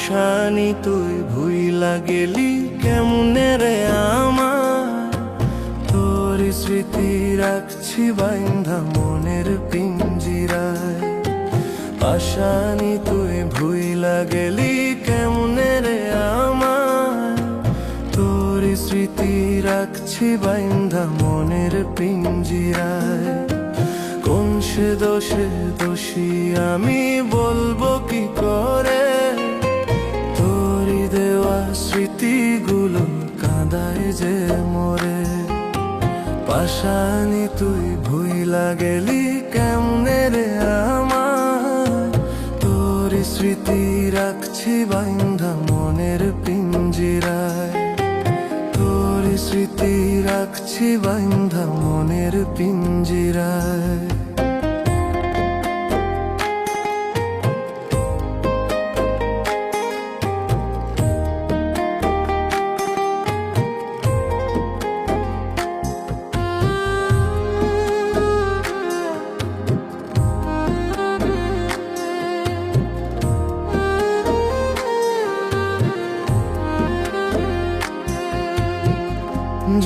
পাশানি তুই ভুইলা গেলি কেমনে রে আমার, তোর স্মৃতি রাখছি বাইন্ধা মনের পিঞ্জিরায়। পাশানি তুই ভুইলা গেলি কেমনে রে আমার, তোর স্মৃতি রাখছি বাইন্ধা মনের পিঞ্জিরায়। কোন সে দোষে দোষী আমি বলবো কি করে, তোরই দেওয়া স্মৃতিগুলো কাঁদায় যে মোরে। পাশানি তুই ভুইলা গেলি কেমনে রে আমার, তোর স্মৃতি রাখছি বাইন্ধা মনের পিঞ্জিরায়। তোর স্মৃতি রাখছি বাইন্ধা মনের পিঞ্জিরায়।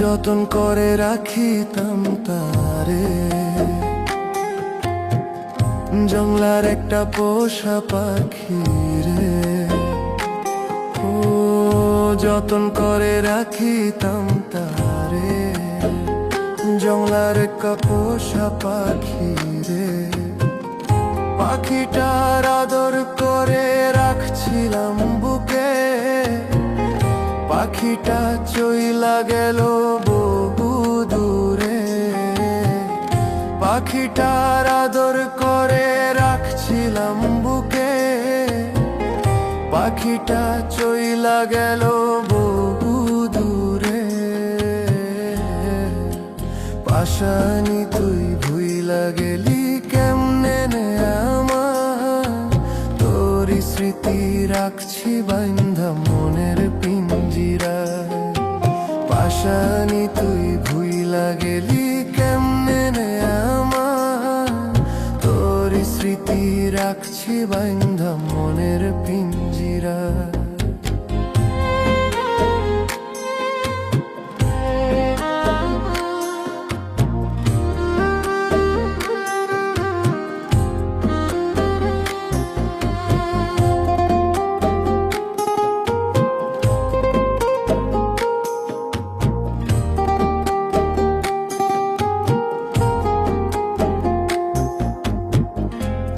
যতন করে রাখিতাম তারে, জংলার একটা পোষা পাখি রে। ও যতন করে রাখিতাম তারে, জংলার একটা পোষা পাখি রে। পাখিটার আদর করে রাখছিলাম বুকে, পাখিটা চইলা গেল বহু দূরে। পাখিটার আদর করে রাখছিলাম বুকে, পাখিটা চইলা গেল বহু দূরে। পাশানি তুই ভুইলা গেলি কেমনে নে আমার, তোর স্মৃতি রাখছি বাইন্ধা মনের পিঞ্জিরায়। পাশানি তুই ভুইলা গেলি কেমনে নে আমার, তোর স্মৃতি রাখছি বাইন্ধা মনের পিঞ্জিরায়।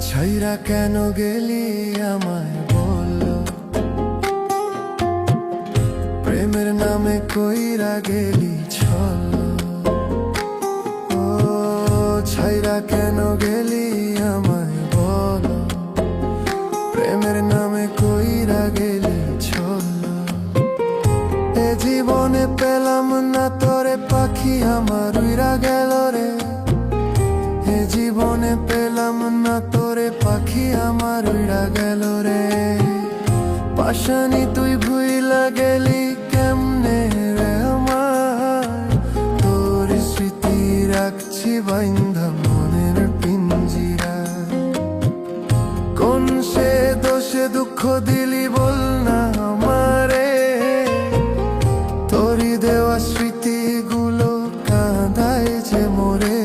ছাইরা কেন গেলি আমায় বল, প্রেমের নামে কইরা গেলি ছল। ও ছাইরা কেন গেলি আমায় বল, প্রেমের নামে কইরা গেলি ছল। এ জীবনে পেলাম না তোরে পাখি আমার উইরা গেল রে, এ জীবনে পেলাম না তোরে পাখি আমার উইরা গেল রে। পাশানি তুই ভুইলা গেলি কেমনে রে আমার, তোর স্মৃতি রাখছি বাইন্ধা মনের পিঞ্জিরায়। কোন সে দোষে দুঃখ দিলি বল না আমারে, তোরই দেওয়া স্মৃতিগুলো কাঁদায় যে মোরে।